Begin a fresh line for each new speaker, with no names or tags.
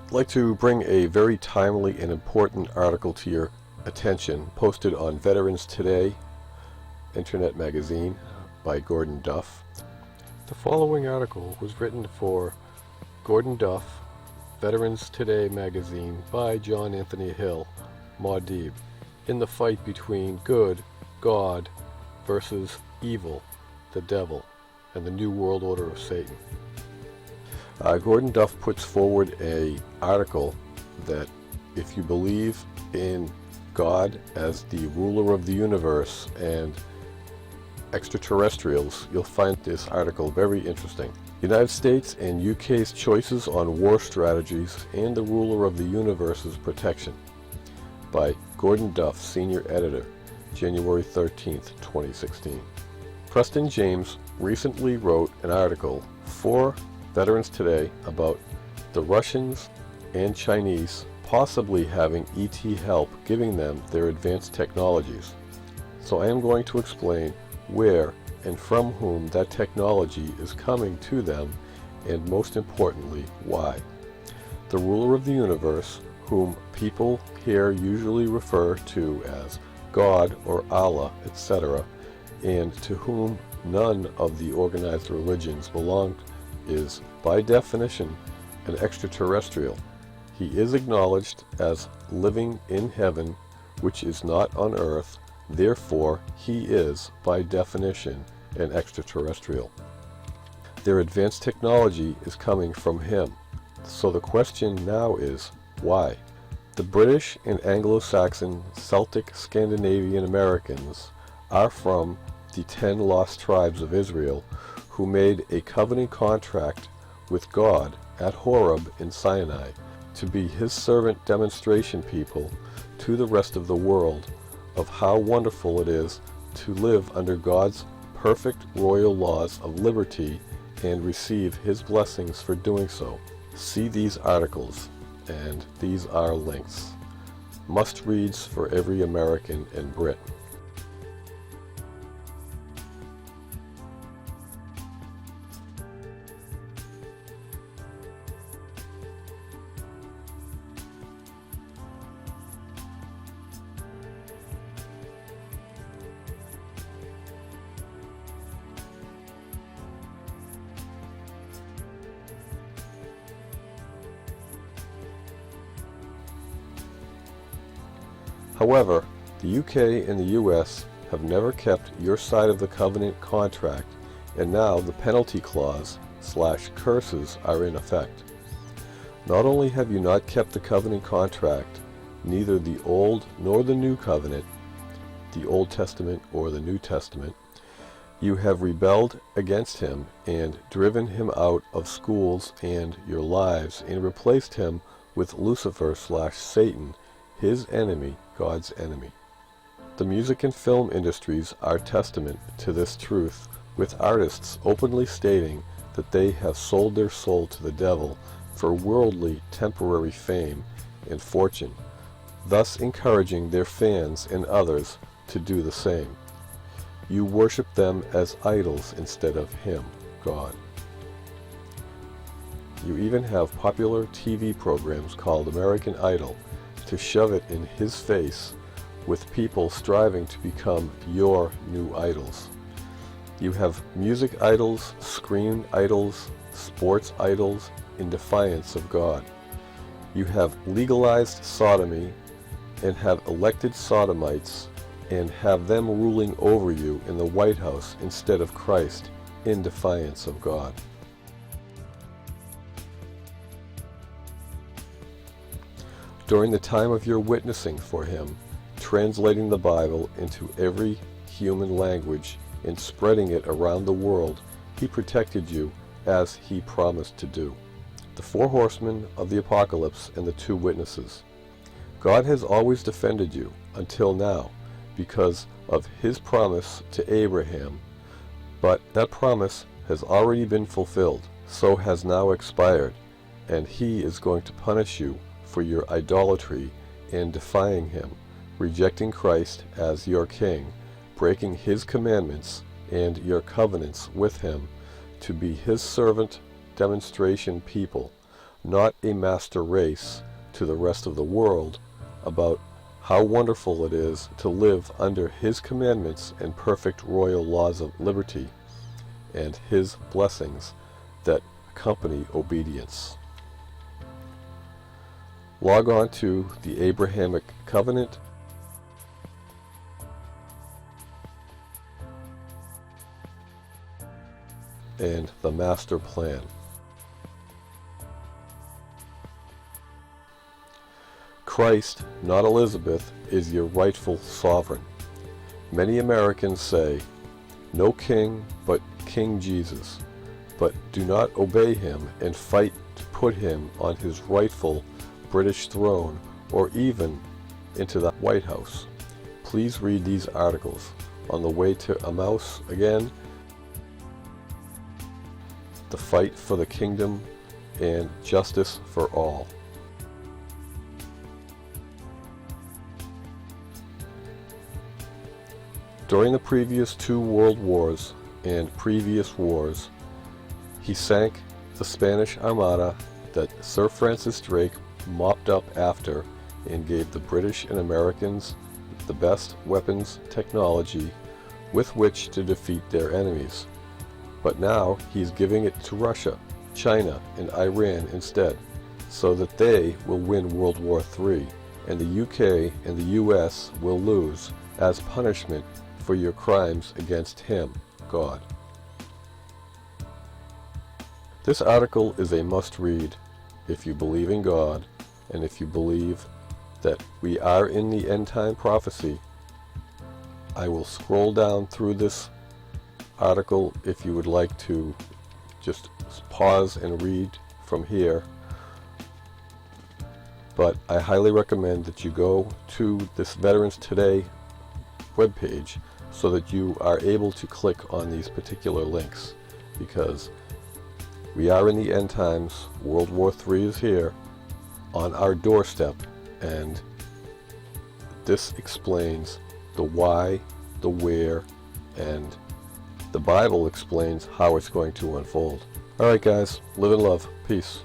I'd like to bring a very timely and important article to your attention, posted on Veterans Today Internet Magazine by Gordon Duff. The following article was written for Gordon Duff, Veterans Today Magazine by John Anthony Hill, Maudib, in the fight between good, God, versus evil, the devil, and the New World Order of Satan. Gordon Duff puts forward an article that if you believe in God as the ruler of the universe and extraterrestrials, you'll find this article very interesting. United States and UK's choices on war strategies and the ruler of the universe's protection, by Gordon Duff, Senior Editor, January 13th, 2016. Preston James recently wrote an article for Veterans Today about the Russians and Chinese possibly having ET help giving them their advanced technologies. So I am going to explain where and from whom that technology is coming to them, and most importantly, why. The ruler of the universe, whom people here usually refer to as God or Allah, etc., and to whom none of the organized religions belong, is, by definition, an extraterrestrial. He is acknowledged as living in heaven, which is not on earth. Therefore, he is, by definition, an extraterrestrial. Their advanced technology is coming from him. So the question now is, why? The British and Anglo-Saxon, Celtic, Scandinavian Americans are from the 10 lost tribes of Israel, who made a covenant contract with God at Horeb in Sinai to be his servant demonstration people to the rest of the world of how wonderful it is to live under God's perfect royal laws of liberty and receive his blessings for doing so. See these articles, and these are links. Must-reads for every American and Brit. However, the UK and the US have never kept your side of the covenant contract, and now the penalty clause / curses are in effect. Not only have you not kept the covenant contract, neither the Old nor the New Covenant, the Old Testament or the New Testament, you have rebelled against him and driven him out of schools and your lives and replaced him with Lucifer / Satan, his enemy, God's enemy. The music and film industries are testament to this truth, with artists openly stating that they have sold their soul to the devil for worldly temporary fame and fortune, thus encouraging their fans and others to do the same. You worship them as idols instead of him, God. You even have popular TV programs called American Idol to shove it in his face, with people striving to become your new idols. You have music idols, screen idols, sports idols, in defiance of God. You have legalized sodomy and have elected sodomites and have them ruling over you in the White House instead of Christ, in defiance of God. During the time of your witnessing for him, translating the Bible into every human language and spreading it around the world, he protected you as he promised to do. The 4 horsemen of the apocalypse and the 2 witnesses. God has always defended you until now because of his promise to Abraham, but that promise has already been fulfilled, so has now expired, and he is going to punish you for your idolatry and defying him, rejecting Christ as your king, breaking his commandments and your covenants with him to be his servant demonstration people, not a master race to the rest of the world about how wonderful it is to live under His commandments and perfect royal laws of liberty, and His blessings that accompany obedience. Log on to the Abrahamic Covenant, and the Master Plan. Christ, not Elizabeth, is your rightful sovereign. Many Americans say, "No king but King Jesus," but do not obey him and fight to put him on his rightful British throne or even into the White House. Please read these articles. On the way to Emmaus again, the fight for the kingdom and justice for all. During the previous 2 world wars and previous wars, he sank the Spanish Armada that Sir Francis Drake mopped up after and gave the British and Americans the best weapons technology with which to defeat their enemies. But now he's giving it to Russia, China, and Iran instead, so that they will win World War III, and the UK and the US will lose as punishment for your crimes against Him, God. This article is a must-read if you believe in God and if you believe that we are in the end-time prophecy. I will scroll down through this article if you would like to just pause and read from here, but I highly recommend that you go to this Veterans Today webpage so that you are able to click on these particular links, because we are in the end times. World War III is here on our doorstep, and this explains the why, the where, and the Bible explains how it's going to unfold. Alright guys, live in love. Peace.